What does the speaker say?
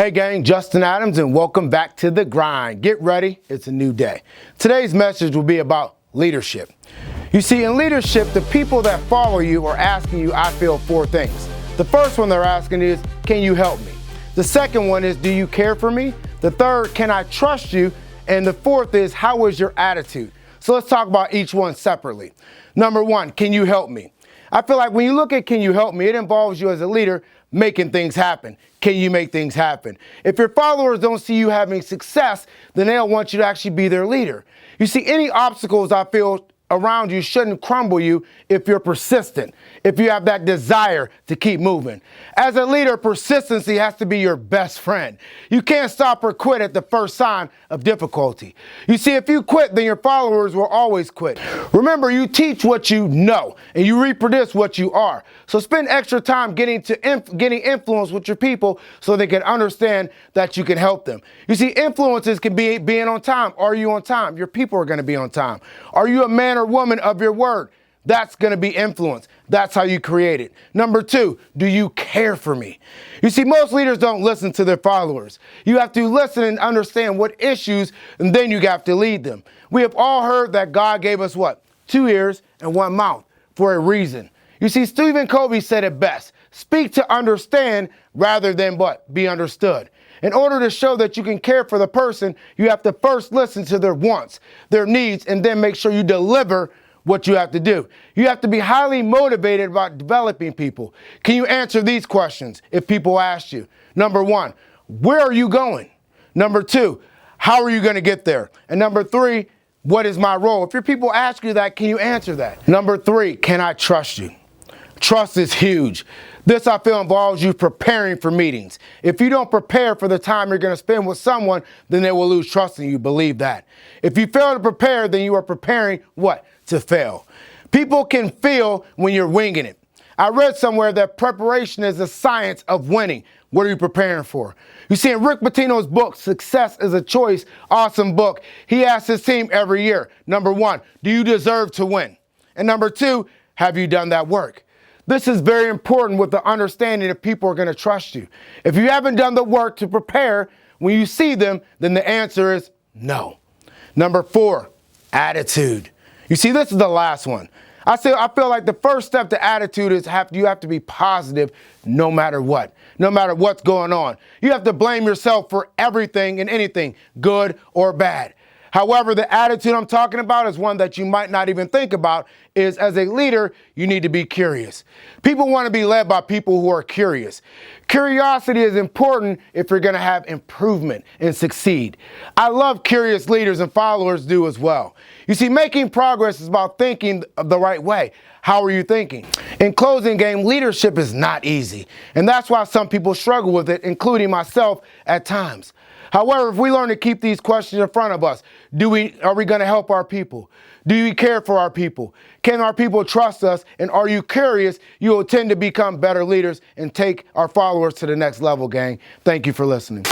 Hey gang, Justin Adams, and welcome back to The Grind. Get ready, it's a new day. Today's message will be about leadership. You see, in leadership, the people that follow you are asking you, I feel, four things. The first one they're asking is, can you help me? The second one is, do you care for me? The third, can I trust you? And the fourth is, how is your attitude? So let's talk about each one separately. Number one, can you help me? I feel like when you look at can you help me, it involves you as a leader making things happen. Can you make things happen? If your followers don't see you having success, then they don't want you to actually be their leader. You see, any obstacles I feel around you shouldn't crumble you if you're persistent, if you have that desire to keep moving. As a leader, persistency has to be your best friend. You can't stop or quit at the first sign of difficulty. You see, if you quit, then your followers will always quit. Remember, you teach what you know and you reproduce what you are. So spend extra time getting influence with your people so they can understand that you can help them. You see, influences can be being on time. Are you on time? Your people are going to be on time. Are you a man or woman of your word? That's going to be influence. That's how you create it. Number two, do you care for me? You see, most leaders don't listen to their followers. You have to listen and understand what issues, and then you have to lead them. We have all heard that God gave us what? 2 ears and 1 mouth for a reason. You see, Stephen Covey said it best. Speak to understand rather than what? Be understood. In order to show that you can care for the person, you have to first listen to their wants, their needs, and then make sure you deliver what you have to do. You have to be highly motivated about developing people. Can you answer these questions if people ask you? Number one, where are you going? Number two, how are you going to get there? And number three, what is my role? If your people ask you that, can you answer that? Number three, can I trust you? Trust is huge. This, I feel, involves you preparing for meetings. If you don't prepare for the time you're going to spend with someone, then they will lose trust in you. Believe that. If you fail to prepare, then you are preparing what? To fail. People can feel when you're winging it. I read somewhere that preparation is the science of winning. What are you preparing for? You see, in Rick Pitino's book, Success is a Choice, awesome book, he asks his team every year, number one, do you deserve to win? And number two, have you done that work? This is very important with the understanding if people are going to trust you. If you haven't done the work to prepare, when you see them, then the answer is no. Number four, attitude. You see, this is the last one. I feel like the first step to attitude is you have to be positive no matter what, no matter what's going on. You have to blame yourself for everything and anything, good or bad. However, the attitude I'm talking about is one that you might not even think about, is as a leader, you need to be curious. People want to be led by people who are curious. Curiosity is important if you're going to have improvement and succeed. I love curious leaders, and followers do as well. You see, making progress is about thinking the right way. How are you thinking? In closing, game, leadership is not easy, and that's why some people struggle with it, including myself at times. However, if we learn to keep these questions in front of us, are we going to help our people? Do we care for our people? Can our people trust us? And are you curious? You will tend to become better leaders and take our followers to the next level, gang. Thank you for listening.